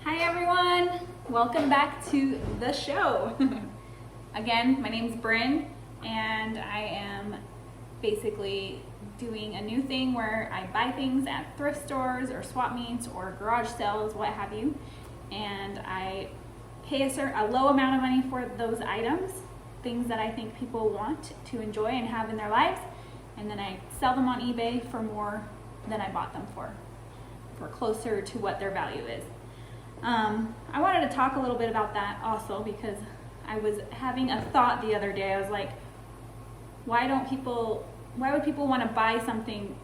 Hi everyone, welcome back to the show. Again, my name's Bryn and I am basically doing a new thing where I buy things at thrift stores or swap meets or garage sales, what have you, and I pay a low amount of money for those items, things that I think people want to enjoy and have in their lives, and then I sell them on eBay for more than I bought them for closer to what their value is. I wanted to talk a little bit about that also because I was having a thought the other day. I was like, why would people want to buy something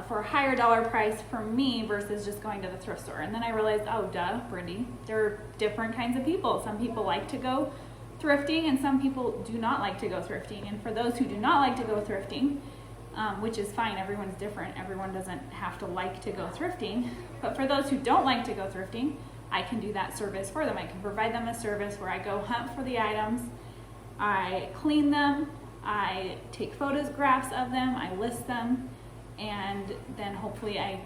for a higher dollar price from me versus just going to the thrift store? And then I realized, oh duh, Brindy, there are different kinds of people. Some people like to go thrifting and some people do not like to go thrifting. And for those who do not like to go thrifting, which is fine, everyone's different, everyone doesn't have to like to go thrifting, but for those who don't like to go thrifting, I can do that service for them. I can provide them a service where I go hunt for the items, I clean them, I take photographs of them, I list them, and then hopefully I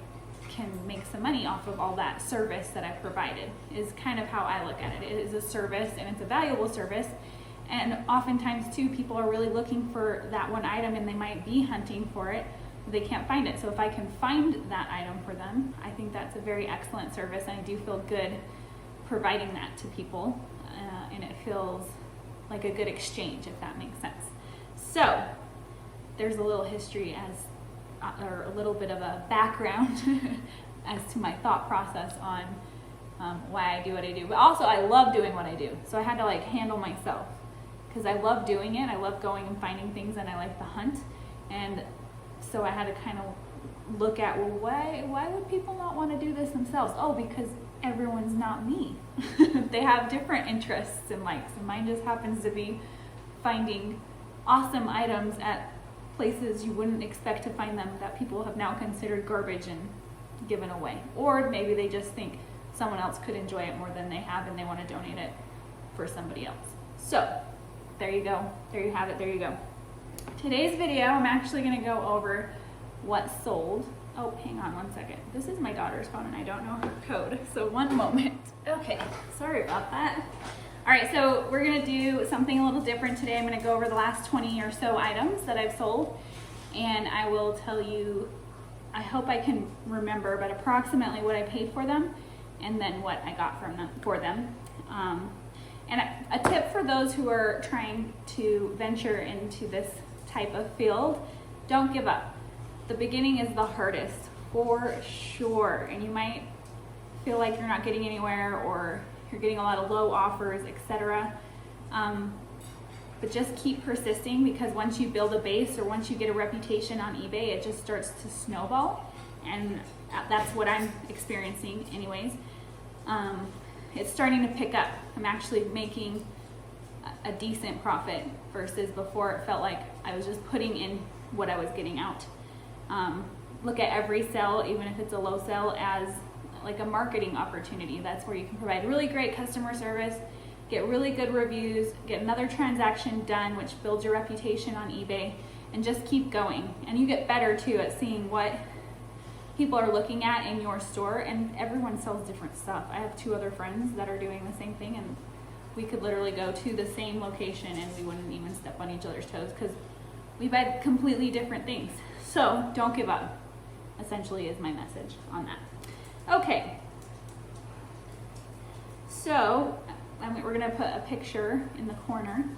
can make some money off of all that service that I've provided, is kind of how I look at it. It is a service and it's a valuable service. And oftentimes too, people are really looking for that one item and they might be hunting for it, but they can't find it. So if I can find that item for them, I think that's a very excellent service, and I do feel good providing that to people, and it feels like a good exchange, if that makes sense. So there's a little history or a little bit of a background as to my thought process on why I do what I do. But also I love doing what I do, so I had to handle myself, because I love doing it. I love going and finding things, and I like the hunt. And so I had to kind of look at, well, why would people not want to do this themselves? Oh, because everyone's not me. They have different interests and likes, and mine just happens to be finding awesome items at places you wouldn't expect to find them, that people have now considered garbage and given away. Or maybe they just think someone else could enjoy it more than they have and they want to donate it for somebody else. So there you go. There you have it. There you go. Today's video, I'm actually going to go over what sold. Oh, hang on one second. This is my daughter's phone and I don't know her code. So one moment. Okay, sorry about that. All right, so we're going to do something a little different today. I'm going to go over the last 20 or so items that I've sold, and I will tell you, I hope I can remember, but approximately what I paid for them and then what I got for them. And a tip for those who are trying to venture into this type of field, don't give up. The beginning is the hardest, for sure. And you might feel like you're not getting anywhere, or you're getting a lot of low offers, etc. But just keep persisting, because once you build a base or once you get a reputation on eBay, it just starts to snowball. And that's what I'm experiencing anyways. It's starting to pick up. I'm actually making a decent profit versus before it felt like I was just putting in what I was getting out. Look at every sale, even if it's a low sale, as like a marketing opportunity. That's where you can provide really great customer service, get really good reviews, get another transaction done, which builds your reputation on eBay, and just keep going. And you get better too at seeing what people are looking at in your store, and everyone sells different stuff. I have 2 other friends that are doing the same thing, and we could literally go to the same location and we wouldn't even step on each other's toes because we buy completely different things. So don't give up, essentially, is my message on that. Okay, so we're gonna put a picture in the corner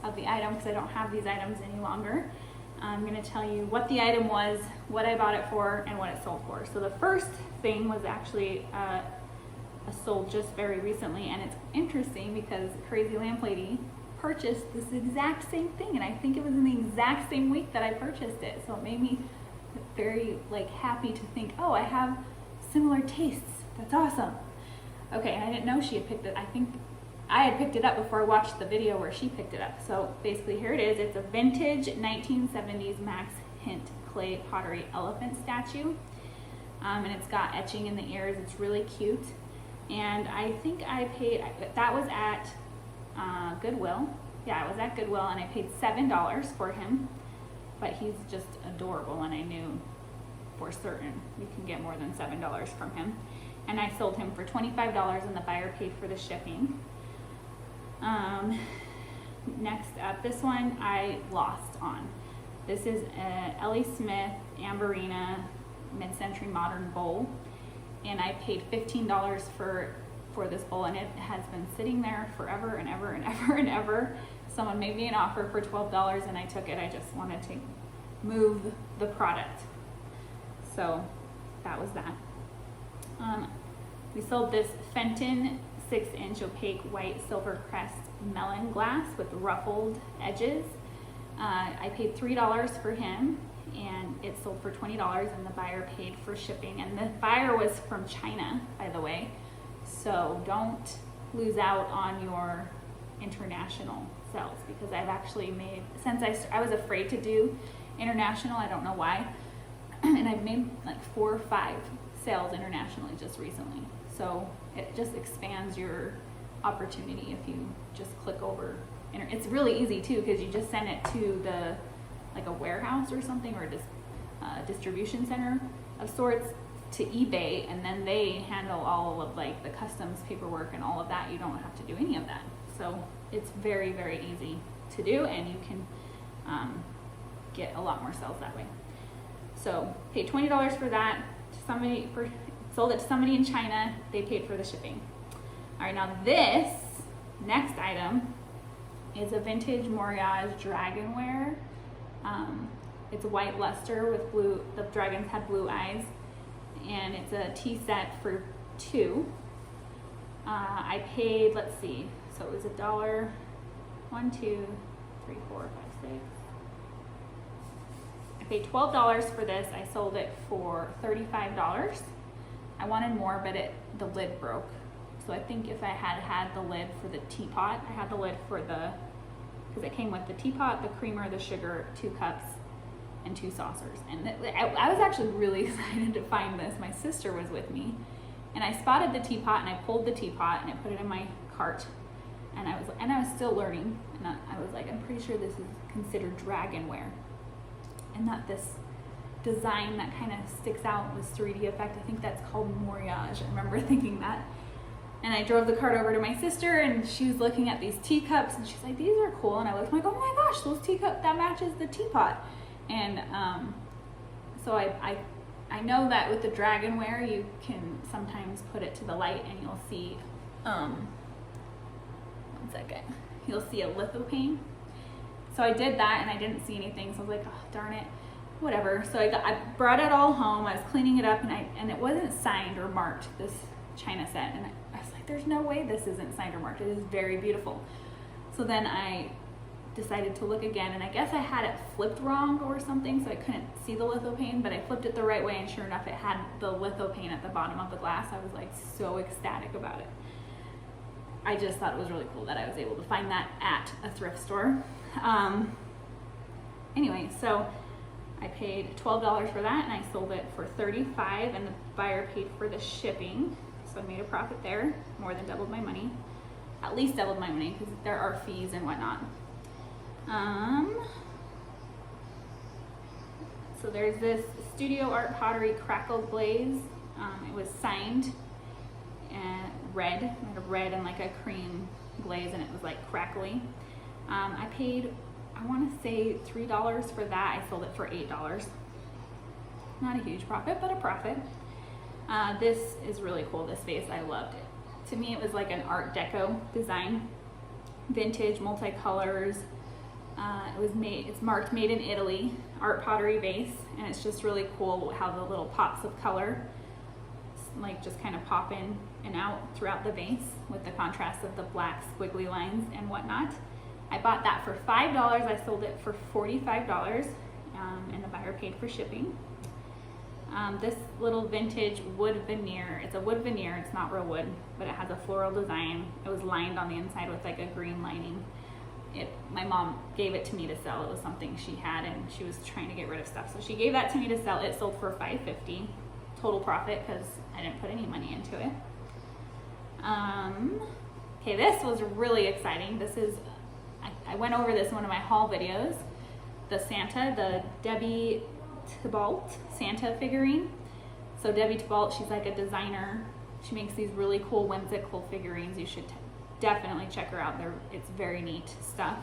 of the item because I don't have these items any longer. I'm going to tell you what the item was, what I bought it for, and what it sold for. So the first thing was actually sold just very recently, and it's interesting because Crazy Lamp Lady purchased this exact same thing, and I think it was in the exact same week that I purchased it. So it made me very happy to think, oh, I have similar tastes. That's awesome. Okay, and I didn't know she had picked it. I think I had picked it up before I watched the video where she picked it up. So basically here it is. It's a vintage 1970s Max Hint clay pottery elephant statue. And it's got etching in the ears. It's really cute. And I think I paid, that was at Goodwill. Yeah, I was at Goodwill and I paid $7 for him. But he's just adorable, and I knew for certain you can get more than $7 from him. and I sold him for $25 and the buyer paid for the shipping. Next up, this one I lost on. This is a Ellie Smith Amberina mid-century modern bowl, and I paid $15 for this bowl, and it has been sitting there forever and ever and ever and ever. Someone made me an offer for $12 and I took it. I just wanted to move the product. So that was that. We sold this Fenton 6-inch opaque white silver crest melon glass with ruffled edges. I paid $3 for him, and it sold for $20, and the buyer paid for shipping. And the buyer was from China, by the way. So don't lose out on your international sales, because I've actually made, since I was afraid to do international, I don't know why, and I've made like 4 or 5 sales internationally just recently. So it just expands your opportunity if you just click over. It's really easy too, because you just send it to the, like a warehouse or something, or just distribution center of sorts, to eBay, and then they handle all of like the customs paperwork and all of that. You don't have to do any of that. So it's very, very easy to do, and you can get a lot more sales that way. So paid $20 for that. Sold it to somebody in China. They paid for the shipping. All right, now this next item is a vintage Moriage dragonware. It's a white luster with blue. The dragons had blue eyes, and it's a tea set for 2. I paid, let's see, so it was $1, 1, 2, 3, 4, 5, 6. I paid $12 for this. I sold it for $35. I wanted more, but the lid broke. So I think if I had the lid for the teapot, I had the lid for because it came with the teapot, the creamer, the sugar, 2 cups, and 2 saucers. And I was actually really excited to find this. My sister was with me, and I spotted the teapot, and I pulled the teapot, and I put it in my cart. And I was still learning, and I was like, I'm pretty sure this is considered dragonware, and not this design that kind of sticks out with 3D effect. I think that's called Moriage. I remember thinking that. And I drove the cart over to my sister, and she was looking at these teacups, and she's like, these are cool. And I was like, oh my gosh, those teacups, that matches the teapot. And so I know that with the dragonware, you can sometimes put it to the light, and you'll see, one second, you'll see a lithopane. So I did that, and I didn't see anything, so I was like, oh, darn it. Whatever. So I brought it all home. I was cleaning it up, and it wasn't signed or marked, this China set. And I was like, there's no way this isn't signed or marked. It is very beautiful. So then I decided to look again, and I guess I had it flipped wrong or something, so I couldn't see the lithopane, but I flipped it the right way, and sure enough, it had the lithopane at the bottom of the glass. I was like so ecstatic about it. I just thought it was really cool that I was able to find that at a thrift store. Anyway, so I paid $12 for that, and I sold it for $35, and the buyer paid for the shipping. So I made a profit there, more than doubled my money. At least doubled my money, because there are fees and whatnot. So there's this Studio Art Pottery Crackle Glaze. It was signed and red and like a cream glaze, and it was like crackly. I paid, I want to say $3 for that. I sold it for $8. Not a huge profit, but a profit. This is really cool, this vase. I loved it. To me, it was like an Art Deco design, vintage, multicolors. It's marked made in Italy, art pottery vase, and it's just really cool how the little pops of color like just kind of pop in and out throughout the vase with the contrast of the black squiggly lines and whatnot. I bought that for $5. I sold it for $45, and the buyer paid for shipping. This little vintage wood veneer, it's a wood veneer, it's not real wood, but it has a floral design. It was lined on the inside with like a green lining. My mom gave it to me to sell. It was something she had, and she was trying to get rid of stuff. So she gave that to me to sell. It sold for $5.50, total profit, because I didn't put any money into it. Okay, this was really exciting. This is, I went over this in one of my haul videos. The Debbie Thibault Santa figurine. So Debbie Thibault, she's like a designer. She makes these really cool whimsical figurines. You should definitely check her out. It's very neat stuff.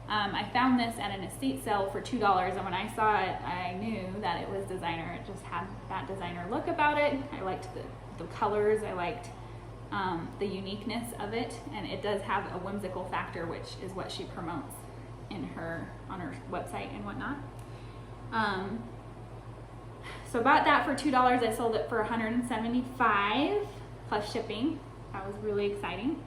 I found this at an estate sale for $2, and when I saw it, I knew that it was designer. It just had that designer look about it. I liked the colors. I liked the uniqueness of it, and it does have a whimsical factor, which is what she promotes on her website and whatnot. So bought that for $2. I sold it for $175 plus shipping. That was really exciting.